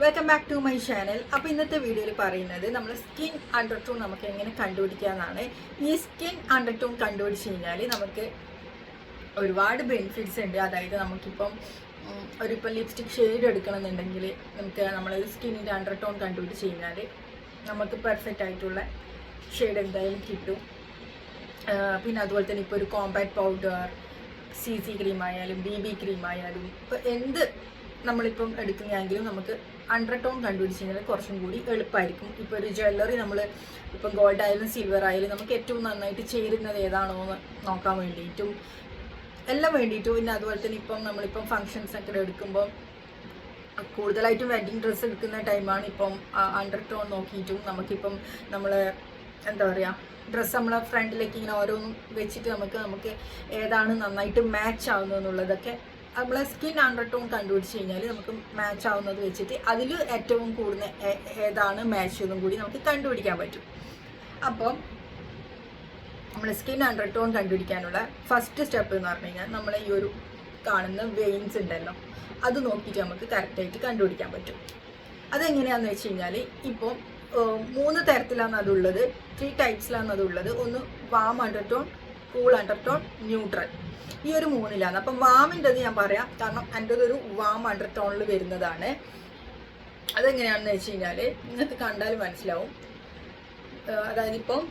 Welcome back to my channel. അപ്പോൾ ഇന്നത്തെ വീഡിയോയിൽ പറയുന്നത് നമ്മൾ സ്കിൻ അണ്ടർടോൺ നമുക്ക് എങ്ങനെ കണ്ടുപിടിക്കാമെന്നാണ്. ഈ സ്കിൻ അണ്ടർടോൺ കണ്ടുപിടിച്ച് കഴിഞ്ഞാൽ നമുക്ക് ഒരുപാട് ബെനിഫിറ്റ്സ് ഉണ്ട്. അതായത് നമുക്കിപ്പം ഒരിപ്പം ലിപ്സ്റ്റിക് ഷെയ്ഡ് എടുക്കണമെന്നുണ്ടെങ്കിൽ നമുക്ക് നമ്മളൊരു സ്കിന്നിൻ്റെ അണ്ടർടോൺ കണ്ടുപിടിച്ച് കഴിഞ്ഞാൽ നമുക്ക് പെർഫെക്റ്റ് ആയിട്ടുള്ള ഷെയ്ഡ് എന്തായാലും കിട്ടും. പിന്നെ അതുപോലെ തന്നെ ഇപ്പോൾ ഒരു കോമ്പാക്ട് പൗഡർ, CC ക്രീം ആയാലും BB ക്രീം ആയാലും ഇപ്പോൾ എന്ത് നമ്മളിപ്പം എടുക്കുന്നതെങ്കിലും നമുക്ക് അണ്ടർടോൺ കണ്ടുപിടിച്ച് കഴിഞ്ഞാൽ കുറച്ചും കൂടി എളുപ്പമായിരിക്കും. ഇപ്പോൾ ഒരു ജ്വല്ലറി നമ്മൾ ഇപ്പം ഗോൾഡ് ആയാലും സിൽവർ ആയാലും നമുക്ക് ഏറ്റവും നന്നായിട്ട് ചേരുന്നത് ഏതാണോ എന്ന് നോക്കാൻ വേണ്ടിയിട്ടും എല്ലാം വേണ്ടിയിട്ടും, പിന്നെ അതുപോലെ തന്നെ ഇപ്പം നമ്മളിപ്പം ഫങ്ഷൻസ് ഒക്കെ എടുക്കുമ്പോൾ കൂടുതലായിട്ടും വെഡ്ഡിങ് ഡ്രസ്സ് എടുക്കുന്ന ടൈമാണ്. ഇപ്പം അണ്ടർടോൺ നോക്കിയിട്ടും നമുക്കിപ്പം നമ്മൾ എന്താ പറയുക ഡ്രസ്സ് നമ്മളെ ഫ്രണ്ടിലേക്ക് ഇങ്ങനെ ഓരോന്നും വെച്ചിട്ട് നമുക്ക് ഏതാണ് നന്നായിട്ട് മാച്ച് ആവുന്നതെന്നുള്ളതൊക്കെ നമ്മളെ സ്കിൻ അണ്ടർടോൺ കണ്ടുപിടിച്ച് കഴിഞ്ഞാൽ നമുക്ക് മാച്ച് ആവുന്നത് വെച്ചിട്ട് അതിൽ ഏറ്റവും കൂടുന്ന ഏതാണ് മാച്ച് എന്നും കൂടി നമുക്ക് കണ്ടുപിടിക്കാൻ പറ്റും. അപ്പം നമ്മൾ സ്കിൻ അണ്ടർടോൺ കണ്ടുപിടിക്കാനുള്ള ഫസ്റ്റ് സ്റ്റെപ്പ് എന്ന് പറഞ്ഞു കഴിഞ്ഞാൽ നമ്മൾ ഈ ഒരു കാണുന്ന വെയിൻസ് ഉണ്ടല്ലോ, അത് നോക്കിയിട്ട് നമുക്ക് കറക്റ്റായിട്ട് കണ്ടുപിടിക്കാൻ പറ്റും. അതെങ്ങനെയാണെന്ന് വെച്ച് കഴിഞ്ഞാൽ ഇപ്പോൾ 3 തരത്തിലാണ് അതുള്ളത്, 3 ടൈപ്സിലാണ് അതുള്ളത്. ഒന്ന് warm undertone, cool undertone, neutral. ഈ ഒരു 3ലാണ്. അപ്പം വാമിൻ്റെത് ഞാൻ പറയാം, കാരണം എൻ്റെ ഒരു വാം അണ്ടർടോണിൽ വരുന്നതാണ്. അതെങ്ങനെയാണെന്ന് വെച്ച് കഴിഞ്ഞാൽ നിങ്ങൾക്ക് കണ്ടാൽ മനസ്സിലാവും. അതായത് ഇപ്പം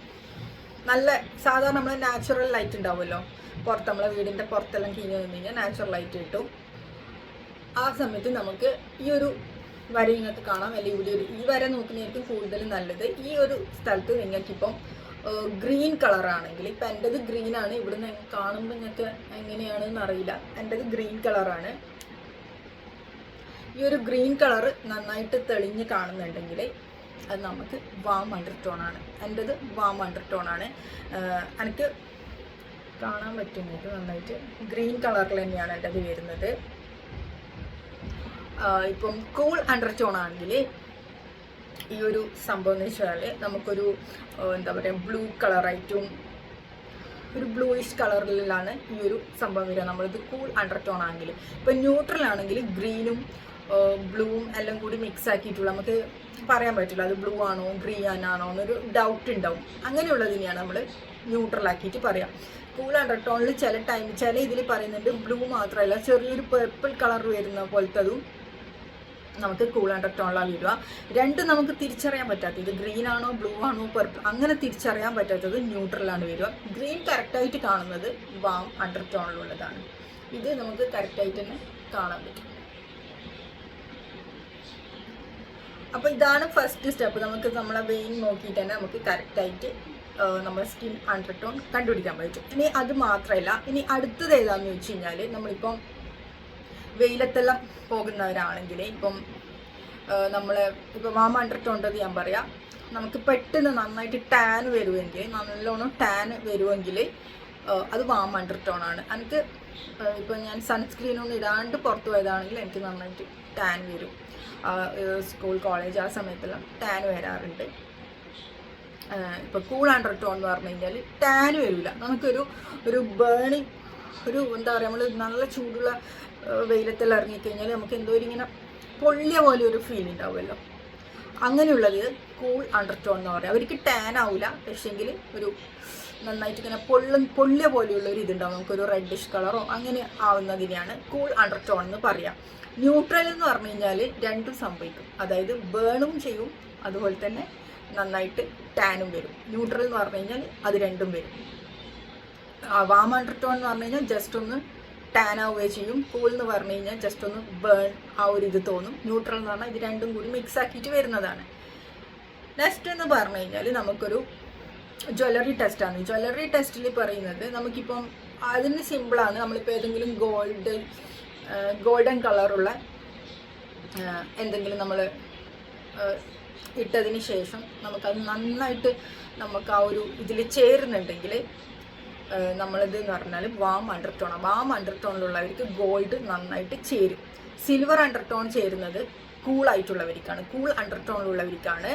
നല്ല സാധാരണ നമ്മൾ നാച്ചുറൽ ലൈറ്റ് ഉണ്ടാവുമല്ലോ, പുറത്ത് നമ്മളെ വീടിൻ്റെ പുറത്തെല്ലാം കഴിഞ്ഞ് വന്നു കഴിഞ്ഞാൽ നാച്ചുറൽ ലൈറ്റ് കിട്ടും. ആ സമയത്ത് നമുക്ക് ഈ ഒരു വര നിങ്ങൾക്ക് കാണാം, അല്ലെങ്കിൽ ഇവിടെ ഈ വര നോക്കുന്നതായിരിക്കും കൂടുതലും നല്ലത്. ഈ ഒരു സ്ഥലത്ത് നിങ്ങൾക്കിപ്പം ഗ്രീൻ കളറാണെങ്കിൽ, ഇപ്പം എൻ്റെത് ഗ്രീനാണ്, ഇവിടെ നിന്ന് കാണുമ്പോൾ നിങ്ങൾക്ക് എങ്ങനെയാണെന്ന് അറിയില്ല, എൻ്റെത് ഗ്രീൻ കളറാണ്. ഈ ഒരു ഗ്രീൻ കളറ് നന്നായിട്ട് തെളിഞ്ഞ് കാണുന്നുണ്ടെങ്കിൽ അത് നമുക്ക് വാം അണ്ടർടോണാണ്. എൻ്റെത് വാം അണ്ടർടോണാണ്. എനിക്ക് കാണാൻ പറ്റുന്നത് നന്നായിട്ട് ഗ്രീൻ കളറിൽ തന്നെയാണ് എൻ്റെത് വരുന്നത്. ഇപ്പം കൂൾ അണ്ടർടോൺ ആണെങ്കിൽ ഈ ഒരു സംഭവം എന്ന് വെച്ചാൽ നമുക്കൊരു എന്താ പറയുക ബ്ലൂ കളറായിട്ടും ഒരു ബ്ലൂയിഷ് കളറിലാണ് ഈ ഒരു സംഭവം വരിക. നമ്മളിത് കൂൾ അണ്ടർടോൺ ആണെങ്കിൽ. ഇപ്പം ന്യൂട്രൽ ആണെങ്കിൽ ഗ്രീനും ബ്ലൂവും എല്ലാം കൂടി മിക്സ് ആക്കിയിട്ടുള്ള, നമുക്ക് പറയാൻ പറ്റില്ല അത് ബ്ലൂ ആണോ ഗ്രീൻ ആണോ എന്നൊരു ഡൗട്ട് ഉണ്ടാവും. അങ്ങനെയുള്ളതിനെയാണ് നമ്മൾ ന്യൂട്രൽ ആക്കിയിട്ട് പറയാം. കൂൾ അണ്ടർടോണിൽ ചില ഇതിൽ പറയുന്നുണ്ട് ബ്ലൂ മാത്രമല്ല ചെറിയൊരു പർപ്പിൾ കളർ വരുന്ന പോലത്തതും നമുക്ക് കൂൾ അണ്ടർടോണിലാണ് വരിക. രണ്ടും നമുക്ക് തിരിച്ചറിയാൻ പറ്റാത്തത് ഗ്രീൻ ആണോ ബ്ലൂ ആണോ പർപ്പിൾ അങ്ങനെ തിരിച്ചറിയാൻ പറ്റാത്തത് ന്യൂട്രലാണ് വരിക. ഗ്രീൻ കറക്റ്റായിട്ട് കാണുന്നത് വാം അണ്ടർടോണിലുള്ളതാണ്. ഇത് നമുക്ക് കറക്റ്റായിട്ട് തന്നെ കാണാൻ പറ്റും. അപ്പോൾ ഇതാണ് ഫസ്റ്റ് സ്റ്റെപ്പ്. നമുക്ക് നമ്മളെ വെയിൻ നോക്കിയിട്ട് തന്നെ നമുക്ക് കറക്റ്റായിട്ട് നമ്മുടെ സ്കിൻ അണ്ടർടോൺ കണ്ടുപിടിക്കാൻ പറ്റും. ഇനി അത് മാത്രമല്ല, ഇനി അടുത്തത് ഏതാണെന്ന് വെച്ച് കഴിഞ്ഞാൽ നമ്മളിപ്പം വെയിലത്തെല്ലാം പോകുന്നവരാണെങ്കിൽ ഇപ്പം നമ്മൾ ഇപ്പോൾ വാം അണ്ടർടോണിൻ്റെത് ഞാൻ പറയാം. നമുക്ക് പെട്ടെന്ന് നന്നായിട്ട് ടാൻ വരുമെങ്കിൽ, നല്ലോണം ടാൻ വരുമെങ്കിൽ അത് വാം അണ്ടർടോണാണ്. എനിക്ക് ഇപ്പം ഞാൻ സൺസ്ക്രീനൊന്നും ഇടാണ്ട് പുറത്ത് പോയതാണെങ്കിൽ എനിക്ക് നന്നായിട്ട് ടാൻ വരും. സ്കൂൾ കോളേജ് ആ സമയത്തെല്ലാം ടാൻ വരാറുണ്ട്. ഇപ്പോൾ കൂൾ അണ്ടർടോൺ എന്ന് പറഞ്ഞു കഴിഞ്ഞാൽ ടാൻ വരില്ല. നമുക്കൊരു ബേണിങ്, ഒരു എന്താ പറയുക, നമ്മൾ നല്ല ചൂടുള്ള വെയിലത്തെല്ലാം ഇറങ്ങിക്കഴിഞ്ഞാൽ നമുക്ക് എന്തോ ഇങ്ങനെ പൊള്ളിയ പോലെ ഒരു ഫീൽ ഉണ്ടാവുമല്ലോ, അങ്ങനെയുള്ളത് കൂൾ അണ്ടർടോൺ എന്ന് പറയാം. അവർക്ക് ടാൻ ആവില്ല, പക്ഷേങ്കിൽ ഒരു നന്നായിട്ട് ഇങ്ങനെ പൊള്ളിയ പോലെയുള്ള ഒരു ഇതുണ്ടാവും, നമുക്കൊരു റെഡിഷ് കളറോ അങ്ങനെ ആവുന്നതിനെയാണ് കൂൾ അണ്ടർടോൺ എന്ന് പറയാം. ന്യൂട്രൽ എന്ന് പറഞ്ഞു കഴിഞ്ഞാൽ രണ്ടും സംഭവിക്കും, അതായത് ബേണും ചെയ്യും, അതുപോലെ തന്നെ നന്നായിട്ട് ടാനും വരും. ന്യൂട്രൽ എന്ന് പറഞ്ഞു കഴിഞ്ഞാൽ അത് രണ്ടും വരും. വാം അണ്ടർടോൺ എന്ന് പറഞ്ഞു കഴിഞ്ഞാൽ ജസ്റ്റ് ഒന്ന് ടാൻ ആവുകയും ചെയ്യും. കൂൾ എന്ന് പറഞ്ഞു കഴിഞ്ഞാൽ ജസ്റ്റ് ഒന്ന് ബേൺ ആ ഒരു ഇത് തോന്നും. ന്യൂട്രൽ എന്ന് പറഞ്ഞാൽ ഇത് രണ്ടും കൂടി മിക്സ് ആക്കിയിട്ട് വരുന്നതാണ്. നെക്സ്റ്റ് എന്ന് പറഞ്ഞു കഴിഞ്ഞാൽ നമുക്കൊരു ജ്വല്ലറി ടെസ്റ്റാണ്. ജ്വല്ലറി ടെസ്റ്റിൽ പറയുന്നത് നമുക്കിപ്പം അതിന് സിമ്പിളാണ്. നമ്മളിപ്പോൾ ഏതെങ്കിലും ഗോൾഡൻ കളറുള്ള എന്തെങ്കിലും നമ്മൾ ഇട്ടതിന് ശേഷം നമുക്കത് നന്നായിട്ട് നമുക്ക് ആ ഒരു ഇതിൽ ചേരുന്നുണ്ടെങ്കിൽ നമ്മളിത് എന്ന് പറഞ്ഞാൽ വാം അണ്ടർടോണാണ്. വാം അണ്ടർടോണിലുള്ളവർക്ക് ഗോൾഡ് നന്നായിട്ട് ചേരും. സിൽവർ അണ്ടർടോൺ ചേരുന്നത് കൂളായിട്ടുള്ളവർക്കാണ്. കൂൾ അണ്ടർടോണിലുള്ളവർക്കാണ്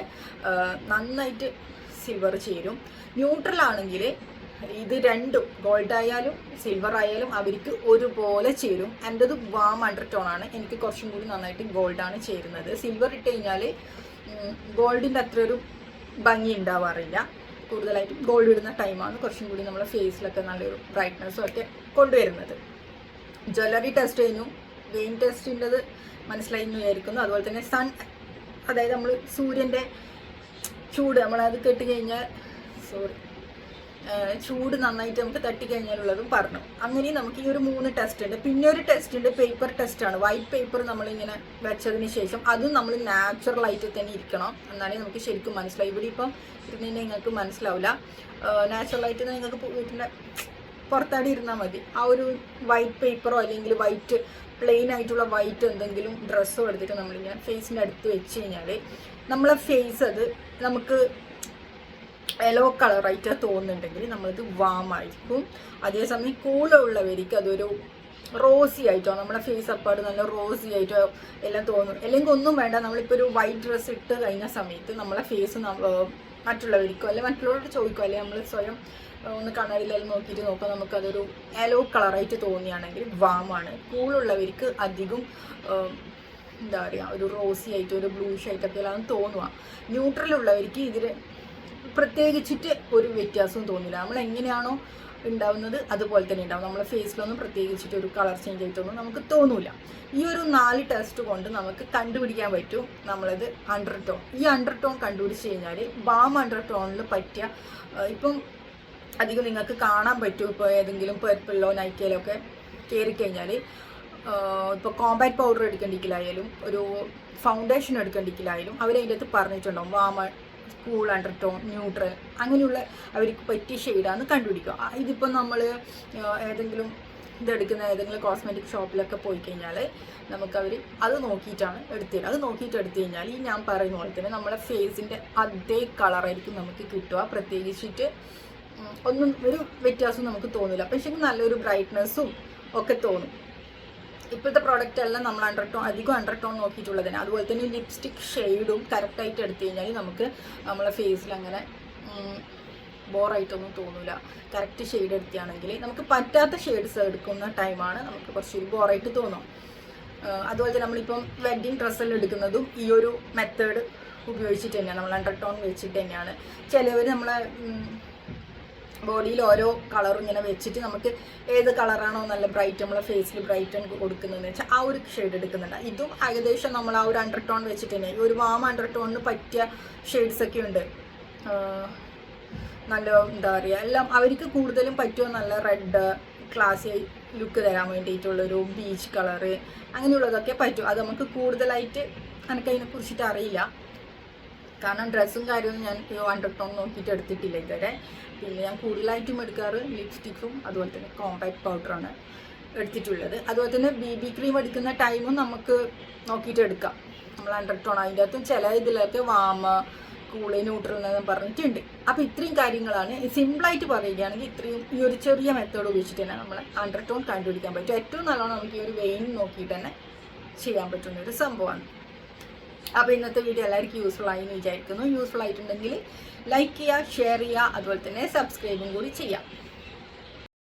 നന്നായിട്ട് സിൽവർ ചേരും. ന്യൂട്രൽ ആണെങ്കിൽ ഇത് രണ്ടും ഗോൾഡ് ആയാലും സിൽവർ ആയാലും അവർക്ക് ഒരുപോലെ ചേരും. എൻ്റെത് വാം അണ്ടർടോൺ ആണ്, എനിക്ക് കുറച്ചും കൂടി നന്നായിട്ട് ഗോൾഡാണ് ചേരുന്നത്. സിൽവർ ഇട്ട് കഴിഞ്ഞാൽ ഗോൾഡിൻ്റെ അത്ര ഒരു ഭംഗി ഉണ്ടാവാറില്ല. കൂടുതലായിട്ടും ഗോൾഡ് ഇടുന്ന ടൈമാണ് കുറച്ചും കൂടി നമ്മളെ ഫേസിലൊക്കെ നല്ലൊരു ബ്രൈറ്റ്നസ്സും ഒക്കെ കൊണ്ടുവരുന്നത്. ജ്വല്ലറി ടെസ്റ്റ് കഴിഞ്ഞു, വെയിൻ ടെസ്റ്റിൻ്റെത് മനസ്സിലായി എന്ന് വിചാരിക്കുന്നു. അതുപോലെ തന്നെ സൺ, അതായത് നമ്മൾ സൂര്യൻ്റെ ചൂട് നമ്മളത് കെട്ടി കഴിഞ്ഞാൽ ചൂട് നന്നായിട്ട് നമുക്ക് തട്ടിക്കഴിഞ്ഞാലുള്ളതും പറഞ്ഞു. അങ്ങനെ നമുക്ക് ഈ ഒരു 3 ടെസ്റ്റ് ഉണ്ട്. പിന്നെ ഒരു ടെസ്റ്റ് ഉണ്ട്, പേപ്പർ ടെസ്റ്റാണ്. വൈറ്റ് പേപ്പർ നമ്മളിങ്ങനെ വെച്ചതിന് ശേഷം അതും നമ്മൾ നാച്ചുറലായിട്ട് തന്നെ ഇരിക്കണം, എന്നാലേ നമുക്ക് ശരിക്കും മനസ്സിലാവും. ഇവിടെ ഇപ്പം ഇരുന്നതിന് നിങ്ങൾക്ക് മനസ്സിലാവില്ല. നാച്ചുറലായിട്ട് നിങ്ങൾക്ക് വീട്ടിൻ്റെ പുറത്താടി ഇരുന്നാൽ മതി. ആ ഒരു വൈറ്റ് പേപ്പറോ അല്ലെങ്കിൽ വൈറ്റ് പ്ലെയിൻ ആയിട്ടുള്ള വൈറ്റ് എന്തെങ്കിലും ഡ്രസ്സോ എടുത്തിട്ട് നമ്മളിങ്ങനെ ഫേസിൻ്റെ അടുത്ത് വെച്ച് കഴിഞ്ഞാൽ നമ്മളെ ഫേസ് അത് നമുക്ക് യെല്ലോ കളറായിട്ട് തോന്നുന്നുണ്ടെങ്കിൽ നമ്മളിത് വാമായിരിക്കും. അതേസമയം കൂളുള്ളവർക്ക് അതൊരു റോസി ആയിട്ടോ നമ്മളെ ഫേസ് അപ്പാട് നല്ല റോസി ആയിട്ടോ എല്ലാം തോന്നും. അല്ലെങ്കിൽ ഒന്നും വേണ്ട, നമ്മളിപ്പോൾ ഒരു വൈറ്റ് ഡ്രസ്സ് ഇട്ട് കഴിഞ്ഞ സമയത്ത് നമ്മളെ ഫേസ് മറ്റുള്ളവർക്കോ അല്ലെങ്കിൽ മറ്റുള്ളവരോട് ചോദിക്കോ അല്ലെങ്കിൽ നമ്മൾ സ്വയം ഒന്ന് കണ്ണാടിയിലെല്ലാം നോക്കിയിട്ട് നോക്കാം, നമുക്കതൊരു യെല്ലോ കളറായിട്ട് തോന്നിയാണെങ്കിൽ വാമാണ്. കൂളുള്ളവർക്ക് അധികം എന്താ പറയുക ഒരു റോസി ആയിട്ട് ഒരു ബ്ലൂഷ് ആയിട്ടൊക്കെയാണ് തോന്നുക. ന്യൂട്രലുള്ളവർക്ക് ഇതിൽ പ്രത്യേകിച്ചിട്ട് ഒരു വ്യത്യാസവും തോന്നില്ല. നമ്മൾ എങ്ങനെയാണോ ഉണ്ടാവുന്നത് അതുപോലെ തന്നെ ഉണ്ടാവും. നമ്മളെ ഫേസിലൊന്നും പ്രത്യേകിച്ചിട്ട് ഒരു കളർ ചേഞ്ച് ആയിട്ടൊന്നും നമുക്ക് തോന്നില്ല. ഈ ഒരു 4 ടെസ്റ്റ് കൊണ്ട് നമുക്ക് കണ്ടുപിടിക്കാൻ പറ്റും നമ്മളത് അണ്ടർടോൺ. ഈ അണ്ടർടോൺ കണ്ടുപിടിച്ച് കഴിഞ്ഞാൽ ബാം അണ്ടർടോണിൽ പറ്റിയ ഇപ്പം അധികം നിങ്ങൾക്ക് കാണാൻ പറ്റും. ഇപ്പോൾ ഏതെങ്കിലും പെർപ്പിളിലോ നൈക്കയിലോ ഒക്കെ കയറിക്കഴിഞ്ഞാൽ ഇപ്പോൾ കോമ്പാക്ട് പൗഡർ എടുക്കേണ്ടിക്കില്ലായാലും ഒരു ഫൗണ്ടേഷൻ എടുക്കേണ്ടിക്കില്ലായാലും അവരതിൻ്റെ അകത്ത് പറഞ്ഞിട്ടുണ്ടാവും വാമ, കൂൾ അണ്ടർടോൺ, ന്യൂട്രൽ, അങ്ങനെയുള്ള അവർക്ക് പറ്റിയ ഷെയ്ഡാണ് കണ്ടുപിടിക്കുക. ഇതിപ്പോൾ നമ്മൾ ഏതെങ്കിലും ഇതെടുക്കുന്ന ഏതെങ്കിലും കോസ്മെറ്റിക് ഷോപ്പിലൊക്കെ പോയി കഴിഞ്ഞാൽ നമുക്കവർ അത് നോക്കിയിട്ടാണ് എടുത്തത്. അത് നോക്കിയിട്ട് എടുത്തു കഴിഞ്ഞാൽ ഈ ഞാൻ പറയുന്ന പോലെ തന്നെ നമ്മളെ ഫേസിൻ്റെ അതേ കളറായിരിക്കും നമുക്ക് കിട്ടുക. പ്രത്യേകിച്ചിട്ട് ഒന്നും ഒരു വ്യത്യാസവും നമുക്ക് തോന്നില്ല, പക്ഷേ നല്ലൊരു ബ്രൈറ്റ്നസ്സും ഒക്കെ തോന്നും. ഇപ്പോഴത്തെ പ്രോഡക്റ്റ് എല്ലാം നമ്മൾ അധികം അണ്ടർടോൺ നോക്കിയിട്ടുള്ളതാണ്. അതുപോലെ തന്നെ ലിപ്സ്റ്റിക് ഷെയ്ഡും കറക്റ്റായിട്ട് എടുത്തു കഴിഞ്ഞാൽ നമുക്ക് നമ്മളെ ഫേസിൽ അങ്ങനെ ബോറായിട്ടൊന്നും തോന്നില്ല. കറക്റ്റ് ഷെയ്ഡ് എടുക്കുകയാണെങ്കിൽ നമുക്ക് പറ്റാത്ത ഷെയ്ഡ്സ് എടുക്കുന്ന ടൈമാണ് നമുക്ക് കുറച്ചൊരു ബോറായിട്ട് തോന്നും. അതുപോലെ തന്നെ നമ്മളിപ്പം വെഡ്ഡിങ് ഡ്രസ്സെല്ലാം എടുക്കുന്നതും ഈ ഒരു മെത്തേഡ് ഉപയോഗിച്ചിട്ട് തന്നെയാണ്, നമ്മൾ അണ്ടർടോൺ വെച്ചിട്ട് തന്നെയാണ്. ചിലവർ നമ്മളെ ബോഡിയിൽ ഓരോ കളറും ഇങ്ങനെ വെച്ചിട്ട് നമുക്ക് ഏത് കളറാണോ നല്ല ബ്രൈറ്റ് നമ്മളെ ഫേസിൽ ബ്രൈറ്റൻ കൊടുക്കുന്നതെന്ന് വെച്ചാൽ ആ ഒരു ഷെയ്ഡ് എടുക്കുന്നുണ്ട്. ഇതും ഏകദേശം നമ്മൾ ആ ഒരു അണ്ടർടോൺ വെച്ചിട്ട് തന്നെ, ഈ ഒരു വാം അണ്ടർടോണിന് പറ്റിയ ഷെയ്ഡ്സ് ഒക്കെ ഉണ്ട്. നല്ല എന്താ പറയുക എല്ലാം അവർക്ക് കൂടുതലും പറ്റുമോ നല്ല റെഡ് ക്ലാസി ലുക്ക് തരാൻ വേണ്ടിയിട്ടുള്ളൊരു ബീച്ച് കളറ് അങ്ങനെയുള്ളതൊക്കെ പറ്റും. അത് നമുക്ക് കൂടുതലായിട്ട് എനിക്കതിനെ കുറിച്ചിട്ട് അറിയില്ല, കാരണം ഡ്രസ്സും കാര്യമൊന്നും ഞാൻ അണ്ടർടോൺ നോക്കിയിട്ട് എടുത്തിട്ടില്ല ഇതുവരെ. പിന്നെ ഞാൻ കൂടുതലായിട്ടും എടുക്കാറ് ലിപ്സ്റ്റിക്കും അതുപോലെ തന്നെ കോമ്പാക്ട് പൗഡറാണ് എടുത്തിട്ടുള്ളത്. അതുപോലെ തന്നെ BB ക്രീം എടുക്കുന്ന ടൈമും നമുക്ക് നോക്കിയിട്ട് എടുക്കാം. നമ്മൾ അണ്ടർടോൺ അതിൻ്റെ അകത്തും ചില ഇതിലൊക്കെ വാമ, കൂള്, ന്യൂട്രൽ എന്ന് പറഞ്ഞിട്ടുണ്ട്. അപ്പോൾ ഇത്രയും കാര്യങ്ങളാണ് സിമ്പിളായിട്ട് പറയുകയാണെങ്കിൽ ഇത്രയും ഈ ഒരു ചെറിയ മെത്തേഡ് ഉപയോഗിച്ചിട്ട് തന്നെ നമ്മൾ അണ്ടർടോൺ കണ്ടുപിടിക്കാൻ പറ്റും. ഏറ്റവും നല്ലോണം നമുക്ക് ഈ ഒരു വെയിൻ നോക്കിയിട്ട് തന്നെ ചെയ്യാൻ പറ്റുന്നൊരു സംഭവമാണ്. അപ്പോൾ ഇന്നത്തെ വീഡിയോ എല്ലാവർക്കും യൂസ്ഫുൾ ആയി എന്ന് വിചാരിക്കുന്നു. യൂസ്ഫുൾ ആയിട്ടുണ്ടെങ്കിൽ ലൈക്ക് ചെയ്യുക, ഷെയർ ചെയ്യുക, അതുപോലെ തന്നെ സബ്സ്ക്രൈബും കൂടി ചെയ്യാം.